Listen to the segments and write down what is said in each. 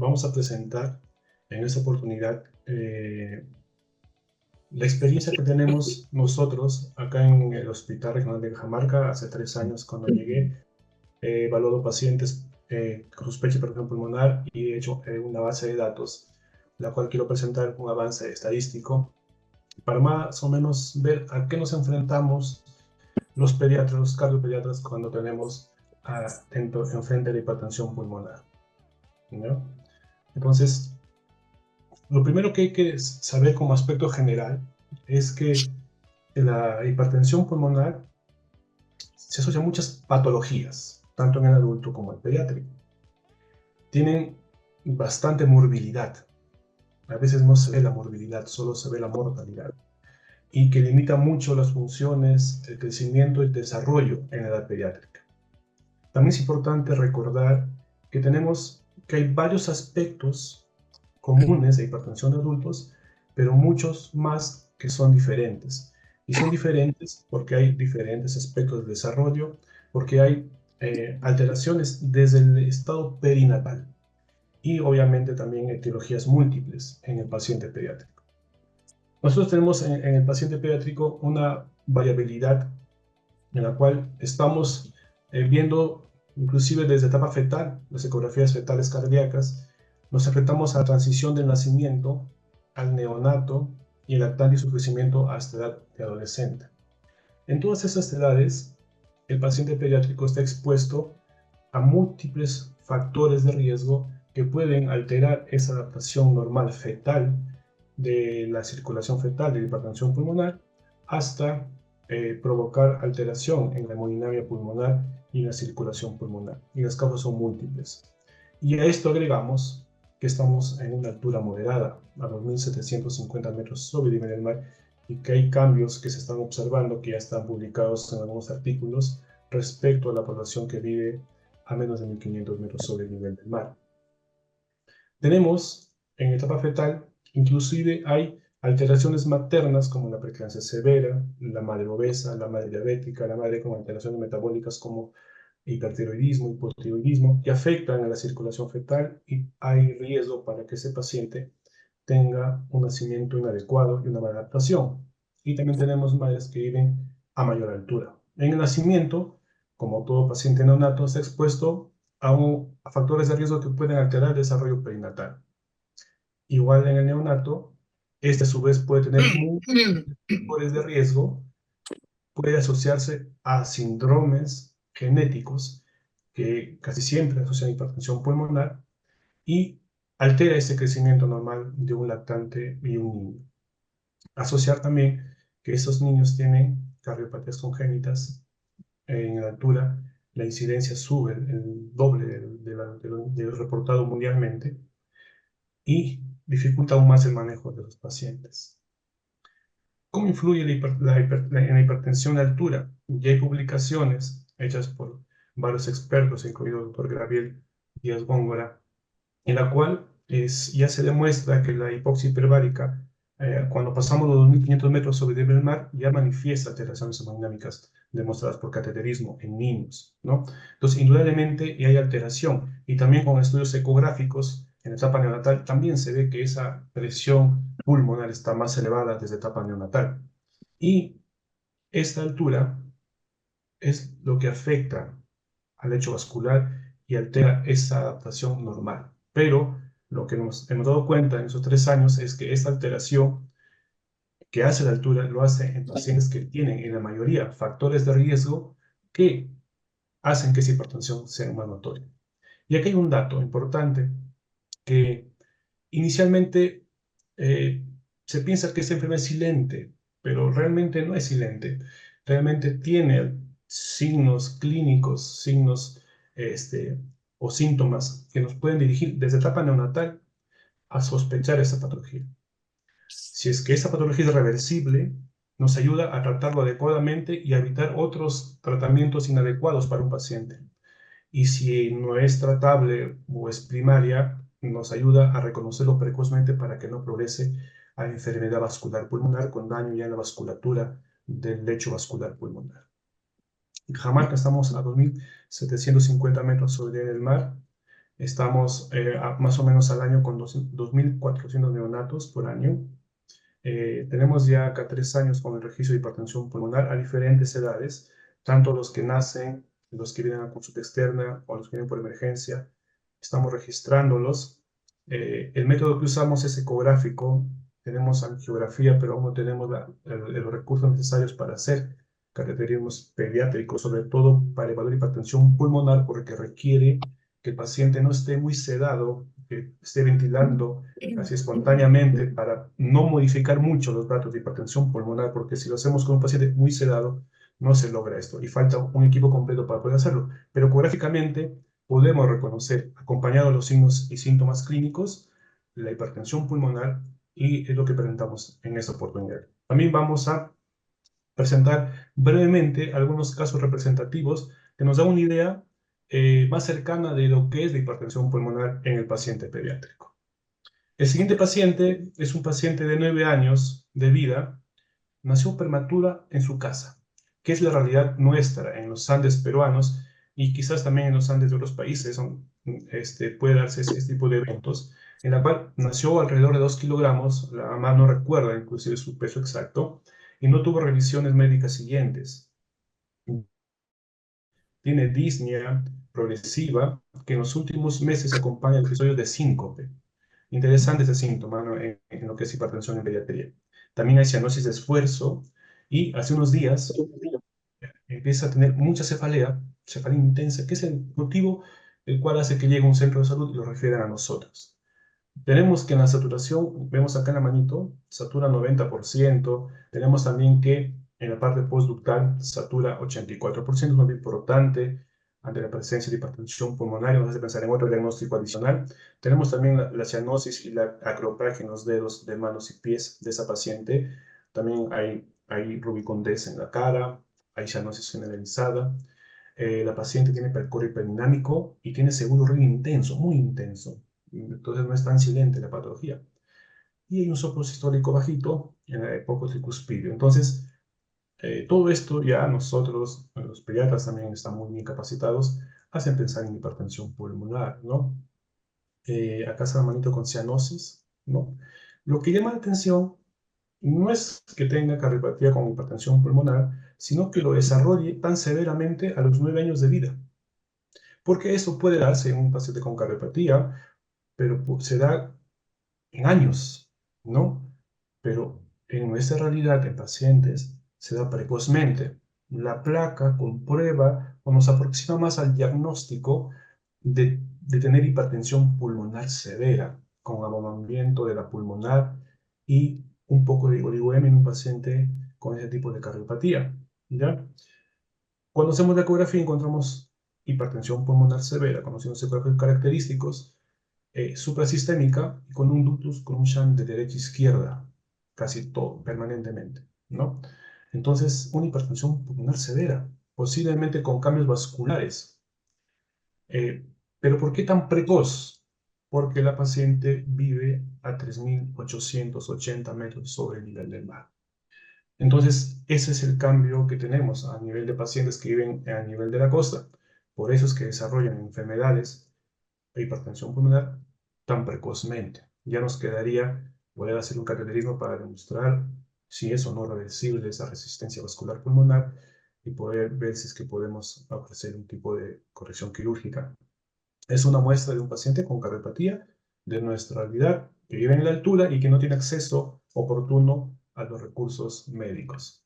vamos a presentar en esta oportunidad la experiencia que tenemos nosotros acá en el Hospital Regional de Cajamarca. Hace 3 años cuando llegué, he evaluado pacientes con sospecha de hipertensión pulmonar y he hecho una base de datos, la cual quiero presentar un avance estadístico para más o menos ver a qué nos enfrentamos los pediatras, los cardiopediatras, cuando tenemos enfrente de hipertensión pulmonar, ¿no? Entonces, lo primero que hay que saber como aspecto general es que la hipertensión pulmonar se asocia a muchas patologías, tanto en el adulto como en el pediátrico. Tienen bastante morbilidad. A veces no se ve la morbilidad, solo se ve la mortalidad. Y que limita mucho las funciones, el crecimiento y el desarrollo en la edad pediátrica. También es importante recordar que hay varios aspectos comunes de hipertensión de adultos, pero muchos más que son diferentes. Y son diferentes porque hay diferentes aspectos del desarrollo, porque hay alteraciones desde el estado perinatal y obviamente también etiologías múltiples en el paciente pediátrico. Nosotros tenemos en el paciente pediátrico una variabilidad en la cual estamos viendo, inclusive desde etapa fetal, las ecografías fetales cardíacas, nos enfrentamos a la transición del nacimiento al neonato y el lactante y su crecimiento hasta edad de adolescente. En todas esas edades, el paciente pediátrico está expuesto a múltiples factores de riesgo que pueden alterar esa adaptación normal fetal de la circulación fetal de la hipertensión pulmonar hasta provocar alteración en la hemodinamia pulmonar y en la circulación pulmonar. Y las causas son múltiples. Y a esto agregamos que estamos en una altura moderada, a 2.750 metros sobre el nivel del mar, y que hay cambios que se están observando, que ya están publicados en algunos artículos, respecto a la población que vive a menos de 1.500 metros sobre el nivel del mar. Tenemos en etapa fetal, inclusive hay alteraciones maternas como la preeclampsia severa, la madre obesa, la madre diabética, la madre con alteraciones metabólicas como hipertiroidismo, hipotiroidismo, que afectan a la circulación fetal y hay riesgo para que ese paciente tenga un nacimiento inadecuado y una mala adaptación. Y también tenemos madres que viven a mayor altura. En el nacimiento, como todo paciente neonato, está expuesto a factores de riesgo que pueden alterar el desarrollo perinatal. Igual en el neonato, este a su vez puede tener muchos factores de riesgo, puede asociarse a síndromes genéticos que casi siempre asocian hipertensión pulmonar y altera ese crecimiento normal de un lactante y un niño. Asociar también que esos niños tienen cardiopatías congénitas en la altura, la incidencia sube el doble de lo reportado mundialmente y dificulta aún más el manejo de los pacientes. ¿Cómo influye en la hipertensión de altura? Ya hay publicaciones hechas por varios expertos, incluido el doctor Gabriel Díaz Góngora, en la cual ya se demuestra que la hipoxia hiperbárica, cuando pasamos los 2.500 metros sobre el nivel del mar, ya manifiesta alteraciones hemodinámicas demostradas por cateterismo en niños, ¿no? Entonces, indudablemente hay alteración, y también con estudios ecográficos en la etapa neonatal también se ve que esa presión pulmonar está más elevada desde etapa neonatal. Y esta altura es lo que afecta al lecho vascular y altera esa adaptación normal. Pero lo que nos hemos dado cuenta en esos 3 años es que esta alteración que hace la altura lo hace en pacientes que tienen en la mayoría factores de riesgo que hacen que esa hipertensión sea más notoria. Y aquí hay un dato importante que inicialmente se piensa que esta enfermedad es silente, pero realmente no es silente. Realmente tiene signos clínicos, signos o síntomas que nos pueden dirigir desde etapa neonatal a sospechar esa patología. Si es que esa patología es reversible, nos ayuda a tratarlo adecuadamente y a evitar otros tratamientos inadecuados para un paciente. Y si no es tratable o es primaria, nos ayuda a reconocerlo precozmente para que no progrese a enfermedad vascular pulmonar con daño ya en la vasculatura del lecho vascular pulmonar. En Cajamarca estamos a 2.750 metros sobre el mar Estamos más o menos al año con 2.400 neonatos por año. Tenemos ya acá 3 años con el registro de hipertensión pulmonar a diferentes edades, tanto los que nacen, los que vienen a consulta externa o los que vienen por emergencia. Estamos registrándolos. El método que usamos es ecográfico. Tenemos angiografía, pero aún no tenemos los recursos necesarios para hacer cateterismos pediátricos, sobre todo para evaluar hipertensión pulmonar, porque requiere que el paciente no esté muy sedado, que esté ventilando casi espontáneamente para no modificar mucho los datos de hipertensión pulmonar, porque si lo hacemos con un paciente muy sedado, no se logra esto y falta un equipo completo para poder hacerlo. Pero ecográficamente podemos reconocer, acompañado de los signos y síntomas clínicos, la hipertensión pulmonar y es lo que presentamos en esta oportunidad. También vamos a presentar brevemente algunos casos representativos que nos dan una idea más cercana de lo que es la hipertensión pulmonar en el paciente pediátrico. El siguiente paciente es un paciente de 9 años de vida, nació prematura en su casa, que es la realidad nuestra en los Andes peruanos y quizás también en los Andes de otros países puede darse ese tipo de eventos, en la cual nació alrededor de 2 kilogramos, la mamá no recuerda inclusive su peso exacto, y no tuvo revisiones médicas siguientes. Tiene disnea progresiva, que en los últimos meses acompaña episodios de síncope. Interesante ese síntoma, ¿no? En lo que es hipertensión en pediatría. También hay cianosis de esfuerzo y hace unos días empieza a tener mucha cefalea intensa, que es el motivo el cual hace que llegue a un centro de salud y lo refieran a nosotros. Tenemos que en la saturación, vemos acá en la manito, satura 90%. Tenemos también que en la parte postductal satura 84%, es muy importante ante la presencia de hipertensión pulmonar, nos hace pensar en otro diagnóstico adicional. Tenemos también la cianosis y la acropagia en los dedos de manos y pies de esa paciente. También hay rubicondesa en la cara, hay cianosis generalizada. La paciente tiene percorio hiperdinámico y tiene seguro renal intenso, muy intenso. Entonces no es tan silente la patología. Y hay un soplo sistólico bajito en el poco tricuspidio. Entonces, todo esto ya nosotros, los pediatras también están muy bien capacitados, hacen pensar en hipertensión pulmonar, ¿no? Acá está la manito con cianosis, ¿no? Lo que llama la atención no es que tenga cardiopatía con hipertensión pulmonar, sino que lo desarrolle tan severamente a los 9 años de vida. Porque eso puede darse en un paciente con cardiopatía, pero se da en años, ¿no? Pero en nuestra realidad, en pacientes, se da precozmente. La placa comprueba o nos aproxima más al diagnóstico de tener hipertensión pulmonar severa, con abombamiento de la pulmonar y un poco de oligoemia en un paciente con ese tipo de cardiopatía, ¿ya? Cuando hacemos la ecografía encontramos hipertensión pulmonar severa, conociendo los ecógrafos característicos, suprasistémica y con un ductus con un shunt de derecha a izquierda, casi todo, permanentemente, ¿no? Entonces, una hipertensión pulmonar severa, posiblemente con cambios vasculares. Eh, ¿Pero por qué tan precoz? Porque la paciente vive a 3.880 metros sobre el nivel del mar. Entonces, ese es el cambio que tenemos a nivel de pacientes que viven a nivel de la costa. Por eso es que desarrollan enfermedades e hipertensión pulmonar tan precozmente. Ya nos quedaría poder hacer un cateterismo para demostrar si es o no reversible esa resistencia vascular pulmonar y poder ver si es que podemos ofrecer un tipo de corrección quirúrgica. Es una muestra de un paciente con cardiopatía de nuestra realidad que vive en la altura y que no tiene acceso oportuno a los recursos médicos.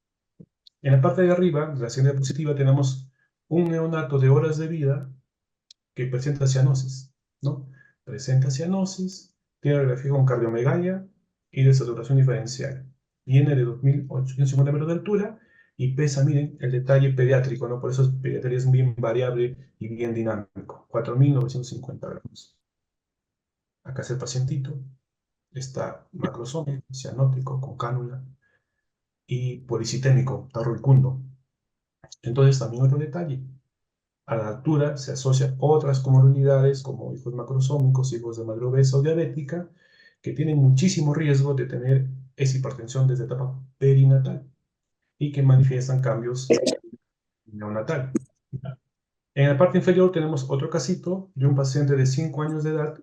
En la parte de arriba, de la siguiente diapositiva, tenemos un neonato de horas de vida que presenta cianosis, ¿no? Presenta cianosis, tiene radiografía con cardiomegalia y de saturación diferencial. Viene de 2.850 metros de altura y pesa, miren, el detalle pediátrico, ¿no? Por eso pediatría es bien variable y bien dinámico. 4.950 gramos. Acá es el pacientito. Está macrosómico, cianótico, con cánula y policitémico, está rubicundo. Entonces, también otro detalle. A la altura se asocia otras comorbilidades como hijos macrosómicos, hijos de madre obesa o diabética, que tienen muchísimo riesgo de tener esa hipertensión desde etapa perinatal y que manifiestan cambios neonatal. En la parte inferior tenemos otro casito de un paciente de 5 años de edad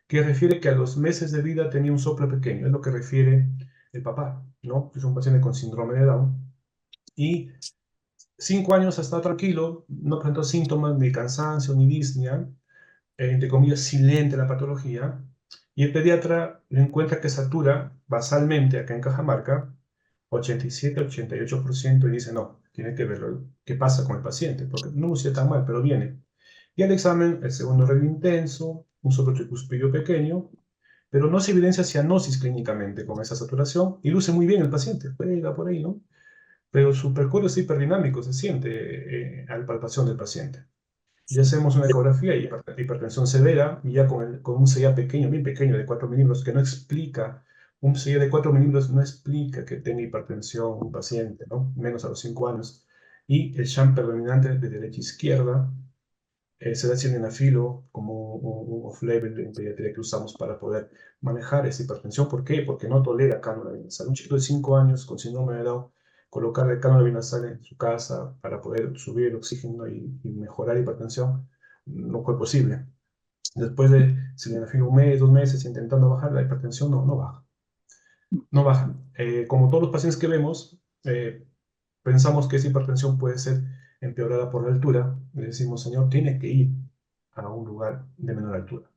que refiere que a los meses de vida tenía un soplo pequeño, es lo que refiere el papá, ¿no? Es un paciente con síndrome de Down y 5 años ha estado tranquilo, no presentó síntomas ni cansancio ni disnea, entre comillas, silente la patología, y el pediatra le encuentra que satura basalmente acá en Cajamarca 87-88% y dice, no, tiene que ver qué pasa con el paciente, porque no luce tan mal, pero viene. Y al examen, el segundo radio intenso, un soplo tricuspidio pequeño, pero no se evidencia cianosis clínicamente con esa saturación y luce muy bien el paciente, juega por ahí, ¿no? Pero su percurso es hiperdinámico, se siente a la palpación del paciente. Ya hacemos una ecografía y hipertensión severa, y ya con un CIA pequeño, bien pequeño, de 4 milímetros, que no explica, un CIA de 4 milímetros no explica que tenga hipertensión un paciente, ¿no? Menos a los 5 años. Y el sham predominante de derecha a izquierda, se da sildenafilo como un off-label en pediatría que usamos para poder manejar esa hipertensión. ¿Por qué? Porque no tolera cánula vinasal. Un chico de 5 años con síndrome de Down, colocarle cánula vinasal en su casa para poder subir el oxígeno y mejorar la hipertensión, no fue posible. Después de sildenafil un mes, 2 meses intentando bajar, la hipertensión no baja. No baja. Como todos los pacientes que vemos, pensamos que esa hipertensión puede ser empeorada por la altura. Le decimos, señor, tiene que ir a un lugar de menor altura.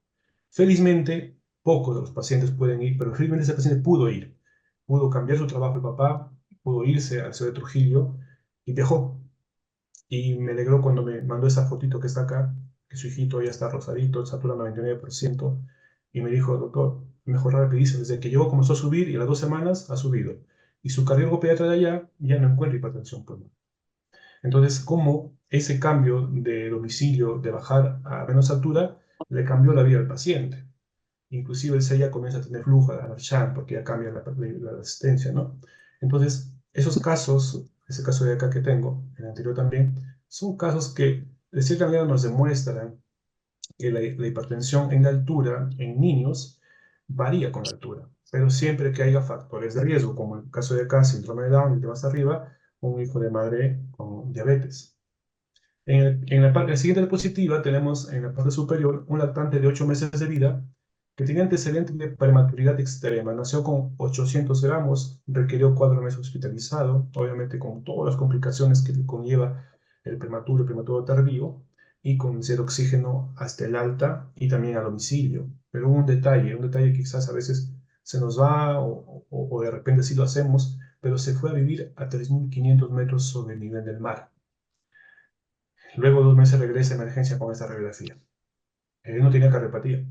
Felizmente, pocos de los pacientes pueden ir, pero felizmente ese paciente pudo ir. Pudo cambiar su trabajo el papá, pudo irse a la ciudad de Trujillo y viajó. Y me alegró cuando me mandó esa fotito que está acá, que su hijito ya está rosadito, satura 99%, y me dijo, doctor, mejor rapidísimo, desde que llegó comenzó a subir y a las 2 semanas ha subido. Y su cardiólogo pediatra de allá ya no encuentra hipertensión pulmonar. Entonces, ¿cómo ese cambio de domicilio, de bajar a menos altura, le cambió la vida al paciente? Inclusive él ya comienza a tener flujo al shunt porque ya cambia la resistencia, ¿no? Entonces, esos casos, ese caso de acá que tengo, el anterior también, son casos que de cierta manera nos demuestran que la hipertensión en la altura, en niños, varía con la altura, pero siempre que haya factores de riesgo, como el caso de acá, síndrome de Down, y te vas arriba, un hijo de madre con diabetes. En la siguiente diapositiva tenemos en la parte superior un lactante de 8 meses de vida que tenía antecedentes de prematuridad extrema. Nació con 800 gramos, requirió 4 meses hospitalizado, obviamente con todas las complicaciones que conlleva el prematuro tardío, y con cero oxígeno hasta el alta y también a domicilio. Pero un detalle que quizás a veces se nos va o de repente sí lo hacemos, pero se fue a vivir a 3.500 metros sobre el nivel del mar. Luego de 2 meses regresa a emergencia con esta radiografía. Él no tenía cardiopatía.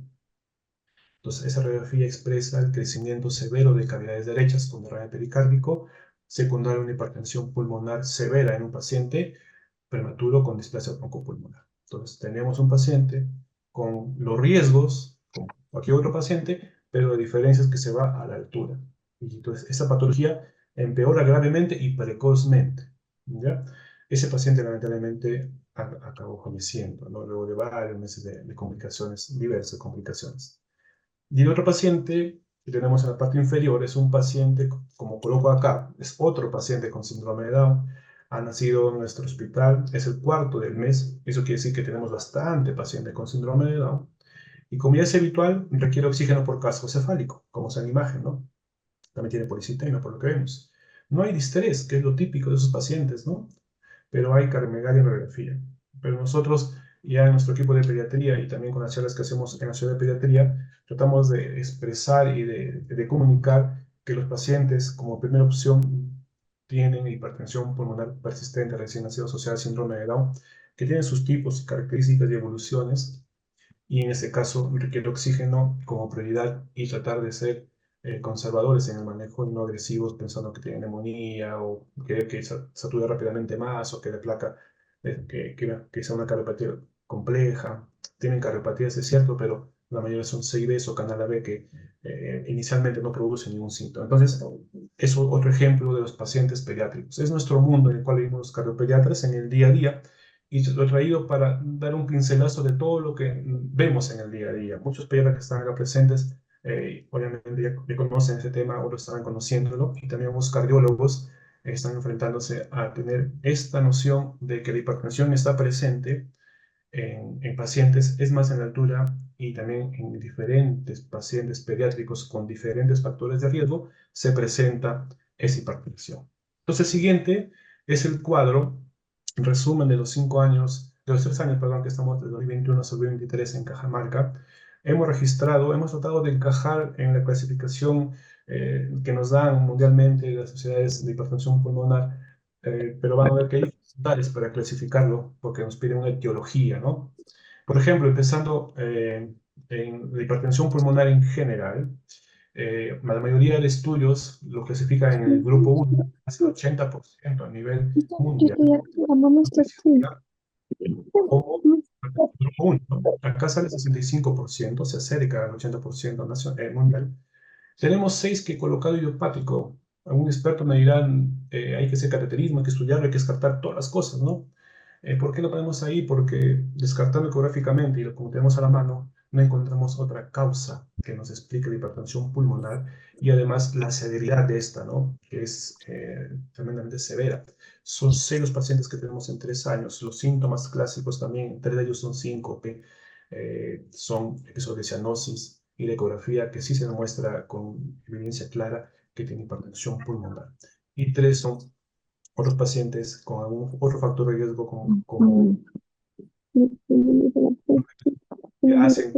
Entonces, esa radiografía expresa el crecimiento severo de cavidades derechas con derrame pericárdico, secundario a una hipertensión pulmonar severa en un paciente prematuro con displasia broncopulmonar. Entonces, tenemos un paciente con los riesgos, como cualquier otro paciente, pero la diferencia es que se va a la altura. Y entonces, esa patología empeora gravemente y precozmente. ¿Ya? Ese paciente lamentablemente acabó falleciendo, ¿no? Luego de varios meses de complicaciones, diversas complicaciones. Y el otro paciente que tenemos en la parte inferior es un paciente, como coloco acá, es otro paciente con síndrome de Down. Ha nacido en nuestro hospital, es el cuarto del mes. Eso quiere decir que tenemos bastante paciente con síndrome de Down. Y como ya es habitual, requiere oxígeno por casco cefálico, como es en la imagen, ¿no? También tiene policitema, por lo que vemos. No hay distrés, que es lo típico de esos pacientes, ¿no? Pero hay carmegalia en radiografía. Pero nosotros, ya en nuestro equipo de pediatría y también con las charlas que hacemos en la ciudad de pediatría, tratamos de expresar y de comunicar que los pacientes, como primera opción, tienen hipertensión pulmonar persistente recién nacido asociada al síndrome de Down, que tienen sus tipos, características y evoluciones, y en este caso requiere oxígeno como prioridad y tratar de ser conservadores en el manejo, no agresivos pensando que tienen neumonía o que satura rápidamente más o que la placa, que sea una cardiopatía compleja. Tienen cardiopatías, es cierto, pero la mayoría son CIDs o canal AB que inicialmente no producen ningún síntoma. Entonces, es otro ejemplo de los pacientes pediátricos. Es nuestro mundo en el cual vivimos los cardiopediatras en el día a día, y lo he traído para dar un pincelazo de todo lo que vemos en el día a día. Muchos pediatras que están acá presentes, obviamente ya conocen ese tema o lo están conociéndolo, y también muchos cardiólogos están enfrentándose a tener esta noción de que la hipertensión está presente en pacientes es más en la altura y también en diferentes pacientes pediátricos con diferentes factores de riesgo se presenta esa hipertensión. Entonces, el siguiente es el cuadro, resumen de los 5 años, de los 3 años, perdón, que estamos de 2021 a 2023 en Cajamarca. Hemos tratado de encajar en la clasificación que nos dan mundialmente las sociedades de hipertensión pulmonar, pero van a ver que hay dificultades para clasificarlo porque nos piden una etiología, ¿no? Por ejemplo, empezando en la hipertensión pulmonar en general, la mayoría de estudios lo clasifican en el grupo 1, casi el 80% a nivel mundial, lo clasifica como grupo 1, ¿no? Acá sale 65%, se acerca al 80% mundial. Tenemos 6 que he colocado idiopático. Algún experto me dirán, hay que hacer cateterismo, hay que estudiarlo, hay que descartar todas las cosas, ¿no? ¿Por qué lo ponemos ahí? Porque descartando ecográficamente y lo como tenemos a la mano, no encontramos otra causa que nos explique la hipertensión pulmonar y además la severidad de esta, ¿no? Que es tremendamente severa. Son 6 los pacientes que tenemos en 3 años. Los síntomas clásicos también, 3 de ellos son síncope, son episodios de cianosis y la ecografía que sí se demuestra con evidencia clara que tiene hipertensión pulmonar. Y 3 son otros pacientes con algún otro factor de riesgo como que hacen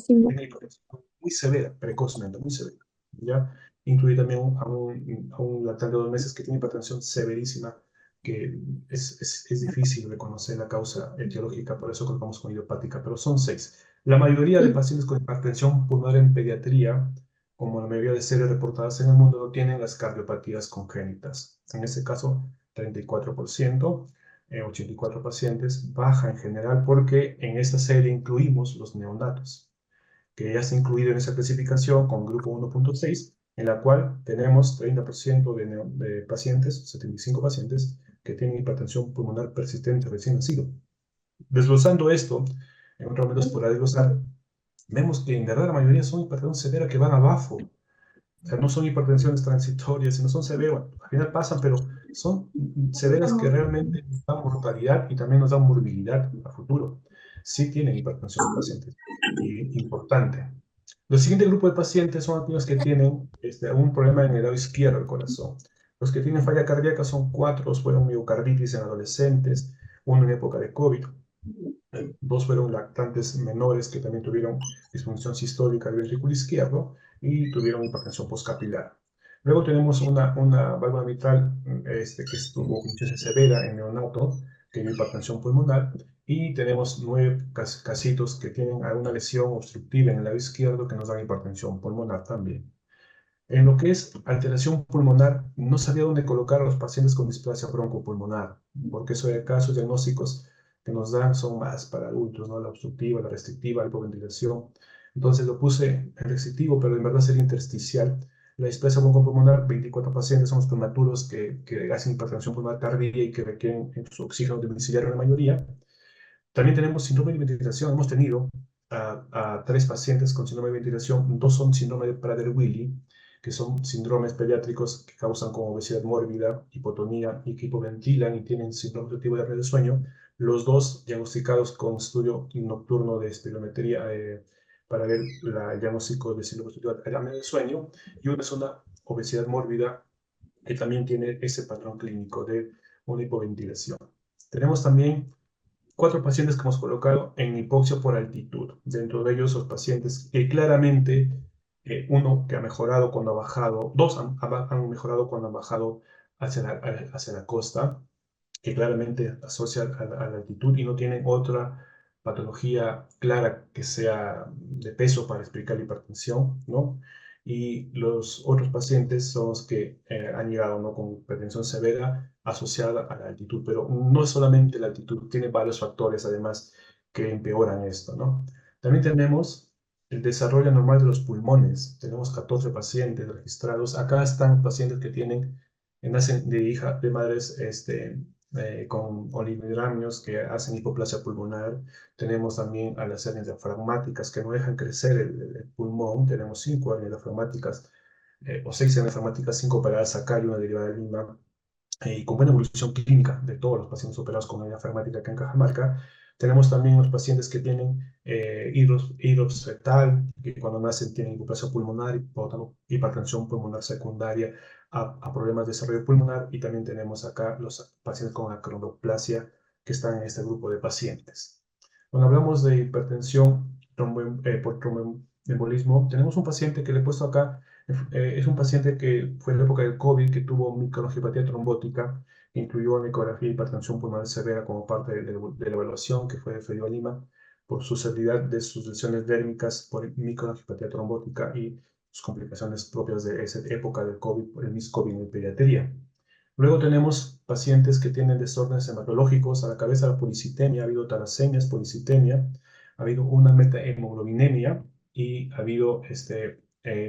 una hipertensión muy severa, precozmente, muy severa. ¿Ya? Incluye también a un lactante de 2 meses que tiene hipertensión severísima, que es difícil reconocer la causa etiológica, por eso colocamos con idiopática, pero son 6. La mayoría de pacientes con hipertensión pulmonar en pediatría, como la mayoría de series reportadas en el mundo, no tienen las cardiopatías congénitas. En este caso, 34%. 84 pacientes, baja en general porque en esta serie incluimos los neonatos, que ya está incluido en esa clasificación con grupo 1.6, en la cual tenemos 30% de pacientes, 75 pacientes, que tienen hipertensión pulmonar persistente recién nacido. Desglosando esto, en otros momentos por desglosar, vemos que en verdad la mayoría son hipertensión severa que van abajo. O sea, no son hipertensiones transitorias, sino son severas. Al final pasan, pero son severas que realmente nos dan mortalidad y también nos dan morbilidad a futuro. Sí tienen hipertensión los pacientes. Y importante. El siguiente grupo de pacientes son aquellos que tienen algún problema en el lado izquierdo del corazón. Los que tienen falla cardíaca son 4, 2 fueron miocarditis en adolescentes, uno en época de COVID. 2 fueron lactantes menores que también tuvieron disfunción sistólica del ventrículo izquierdo y tuvieron hipertensión postcapilar. Luego tenemos una válvula mitral que estuvo función severa en neonato, que tiene hipertensión pulmonar, y tenemos 9 casitos que tienen alguna lesión obstructiva en el lado izquierdo que nos dan hipertensión pulmonar también. En lo que es alteración pulmonar, no sabía dónde colocar a los pacientes con displasia broncopulmonar, porque esos casos diagnósticos que nos dan son más para adultos, ¿no? La obstructiva, la restrictiva, la hipoventilación. Entonces lo puse en restrictivo, pero en verdad sería intersticial. La displasia broncopulmonar, 24 pacientes son los prematuros que hacen hipertensión pulmonar tardía y que requieren su oxígeno domiciliario en la mayoría. También tenemos síndrome de ventilación. Hemos tenido a 3 pacientes con síndrome de ventilación. 2 son síndrome de Prader-Willi, que son síndromes pediátricos que causan como obesidad mórbida, hipotonía y que hipoventilan y tienen síndrome obstructivo de apnea del sueño. Los 2 diagnosticados con estudio nocturno de espirometría para ver el diagnóstico de síndrome obstructivo de apnea del sueño. Y una es una obesidad mórbida que también tiene ese patrón clínico de una hipoventilación. Tenemos también 4 pacientes que hemos colocado en hipoxia por altitud. Dentro de ellos, los pacientes que claramente, uno que ha mejorado cuando ha bajado, 2 han mejorado cuando han bajado hacia la costa, que claramente asocia a la altitud y no tienen otra patología clara que sea de peso para explicar la hipertensión, ¿no? Y los otros pacientes son los que han llegado, ¿no? Con hipertensión severa asociada a la altitud, pero no es solamente la altitud, tiene varios factores además que empeoran esto, ¿no? También tenemos el desarrollo normal de los pulmones. Tenemos 14 pacientes registrados. Acá están pacientes que nacen de madres con oligohidramios que hacen hipoplasia pulmonar. Tenemos también a las hernias diafragmáticas que no dejan crecer el pulmón. Tenemos 5 hernias diafragmáticas o 6 hernias diafragmáticas, 5 operadas acá y una derivada de Lima. Y con buena evolución clínica de todos los pacientes operados con hernia diafragmática acá en Cajamarca. Tenemos también los pacientes que tienen hidrops fetal, que cuando nacen tienen hipoplasia pulmonar y por lo tanto hipertensión pulmonar secundaria a problemas de desarrollo pulmonar. Y también tenemos acá los pacientes con acronoplasia que están en este grupo de pacientes. Cuando hablamos de hipertensión por tromboembolismo, tenemos un paciente que le he puesto acá, es un paciente que fue en la época del COVID, que tuvo microangiopatía trombótica, que incluyó ecografía y hipertensión pulmonar severa como parte de la evaluación que fue referido a Lima por susceptibilidad de sus lesiones dérmicas por microangiopatía trombótica y sus complicaciones propias de esa época del COVID, el MIS-COVID en pediatría. Luego tenemos pacientes que tienen desórdenes hematológicos a la cabeza, la policitemia, ha habido talasemias, policitemia, ha habido una metahemoglobinemia y ha habido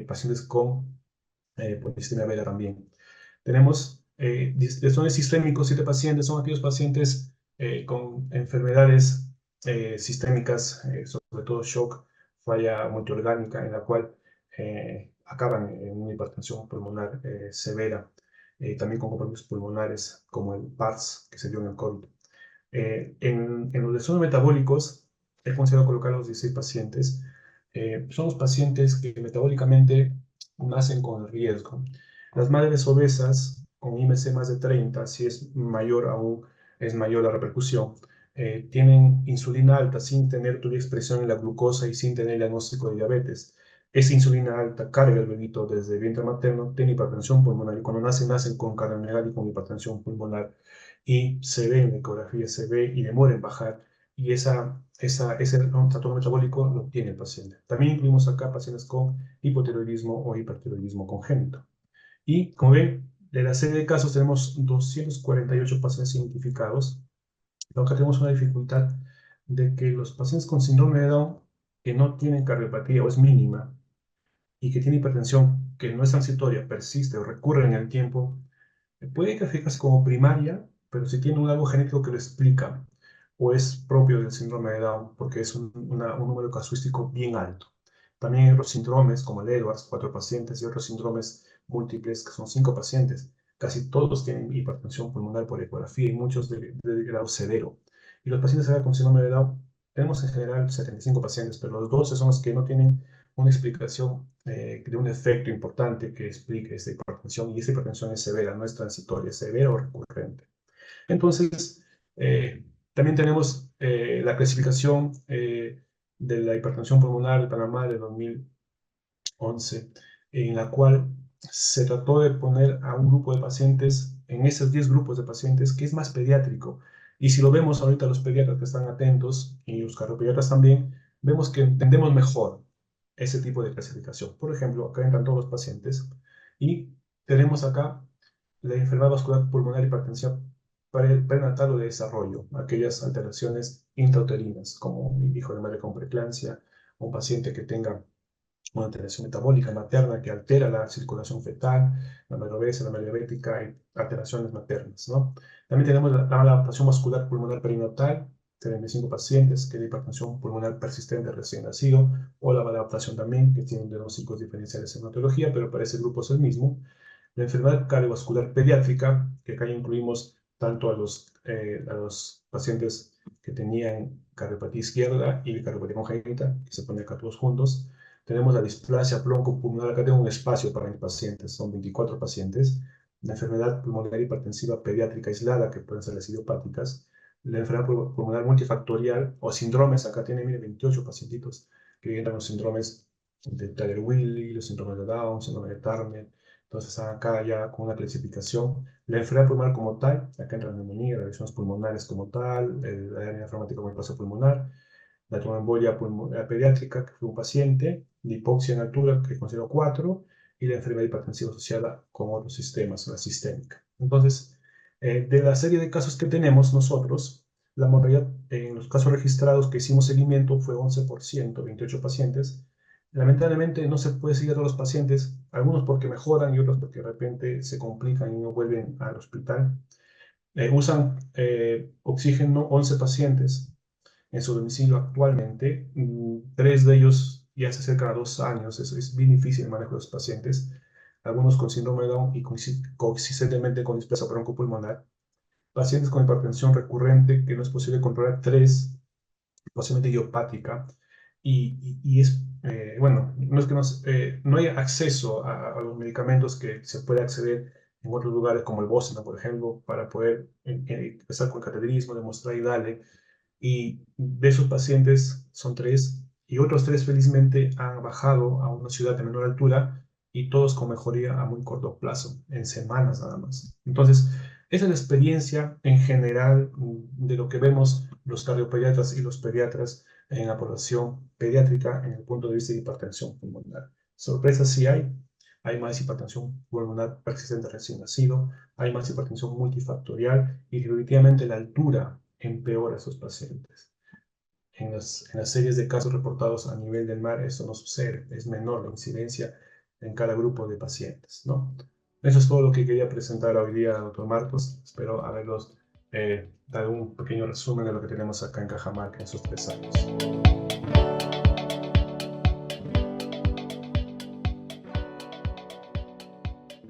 pacientes con policitemia vera también. Tenemos desórdenes sistémicos, 7 pacientes, son aquellos pacientes con enfermedades sistémicas, sobre todo shock, falla multiorgánica, en la cual acaban en una hipertensión pulmonar severa, también con compromisos pulmonares como el PARS que se dio en el COVID. En los desórdenes metabólicos, he considerado colocar a los 16 pacientes. Son los pacientes que metabólicamente nacen con el riesgo. Las madres obesas con IMC más de 30, si es mayor aún, es mayor la repercusión, tienen insulina alta sin tener todavía expresión en la glucosa y sin tener diagnóstico de diabetes. Esa insulina alta carga el bebito desde el vientre materno, tiene hipertensión pulmonar y cuando nacen con cardiomegalia y con hipertensión pulmonar y se ve en la ecografía, se ve y demora en bajar y ese trastorno metabólico lo tiene el paciente. También incluimos acá pacientes con hipotiroidismo o hipertiroidismo congénito. Y como ven, de la serie de casos tenemos 248 pacientes identificados. Acá tenemos una dificultad de que los pacientes con síndrome de Down que no tienen cardiopatía o es mínima y que tienen hipertensión que no es transitoria, persiste o recurre en el tiempo, puede clasificarse como primaria, pero si tiene algo genético que lo explica, o es propio del síndrome de Down, porque es un número casuístico bien alto. También hay otros síndromes, como el Edwards, 4 pacientes, y otros síndromes múltiples, que son 5 pacientes. Casi todos tienen hipertensión pulmonar por ecografía y muchos de grado severo. Y los pacientes con síndrome de Down, tenemos en general 75 pacientes, pero los 12 son los que no tienen una explicación de un efecto importante que explique esta hipertensión, y esta hipertensión es severa, no es transitoria, es severa o recurrente. Entonces, también tenemos la clasificación de la hipertensión pulmonar de Panamá de 2011, en la cual se trató de poner a un grupo de pacientes, en esos 10 grupos de pacientes, que es más pediátrico. Y si lo vemos ahorita los pediatras que están atentos, y los cardiopediatras también, vemos que entendemos mejor ese tipo de clasificación. Por ejemplo, acá entran todos los pacientes y tenemos acá la enfermedad vascular pulmonar, hipertensión prenatal o de desarrollo, aquellas alteraciones intrauterinas, como un hijo de madre con preeclampsia, un paciente que tenga una alteración metabólica materna que altera la circulación fetal, la madre obesa, la madre diabética y alteraciones maternas, ¿no? También tenemos la adaptación vascular pulmonar perinatal, 35 pacientes que tienen hipertensión pulmonar persistente recién nacido, o la adaptación también, que tienen diagnósticos diferenciales en hematología, pero para ese grupo es el mismo. La enfermedad cardiovascular pediátrica, que acá incluimos tanto a los pacientes que tenían cardiopatía izquierda y cardiopatía congénita, que se ponen acá todos juntos. Tenemos la displasia broncopulmonar, acá tengo un espacio para mis pacientes, son 24 pacientes. La enfermedad pulmonar hipertensiva pediátrica aislada, que pueden ser las idiopáticas. La enfermedad pulmonar multifactorial o síndromes, acá tiene, mire, 28 pacientitos que entran los síndromes de Prader-Willi, los síndromes de Down, síndrome de Turner. Entonces acá ya con una clasificación, la enfermedad pulmonar como tal, acá entra la neumonía, las lesiones pulmonares como tal, la hernia diafragmática como el paso pulmonar, la tromboembolia pediátrica, que fue un paciente, la hipoxia en altura, que considero 4, y la enfermedad hipertensiva asociada con otros sistemas, la sistémica. Entonces, de la serie de casos que tenemos nosotros, la mortalidad en los casos registrados que hicimos seguimiento fue 11%, 28 pacientes. Lamentablemente no se puede seguir a todos los pacientes, algunos porque mejoran y otros porque de repente se complican y no vuelven al hospital. Usan oxígeno 11 pacientes en su domicilio actualmente. 3 de ellos ya se acercan a 2 años. Es bien difícil el manejo de los pacientes. Algunos con síndrome de Down y consistentemente con displasia broncopulmonar. Pacientes con hipertensión recurrente que no es posible controlar, 3. posiblemente idiopática, y es, bueno, no es que no hay acceso a los medicamentos que se puede acceder en otros lugares como el Boston, por ejemplo, para poder empezar con cateterismo, demostrar y darle. Y de esos pacientes son 3, y otros 3 felizmente han bajado a una ciudad de menor altura y todos con mejoría a muy corto plazo, en semanas nada más. Entonces, esa es la experiencia en general de lo que vemos los cardiopediatras y los pediatras en la población pediátrica en el punto de vista de hipertensión pulmonar. Sorpresas sí hay más hipertensión pulmonar persistente recién nacido, hay más hipertensión multifactorial y definitivamente la altura empeora a esos pacientes. En las series de casos reportados a nivel del mar, eso no sucede, es menor la incidencia en cada grupo de pacientes, ¿no? Eso es todo lo que quería presentar hoy día, doctor Marcos. Espero haberlos dado un pequeño resumen de lo que tenemos acá en Cajamarca en esos 3 años.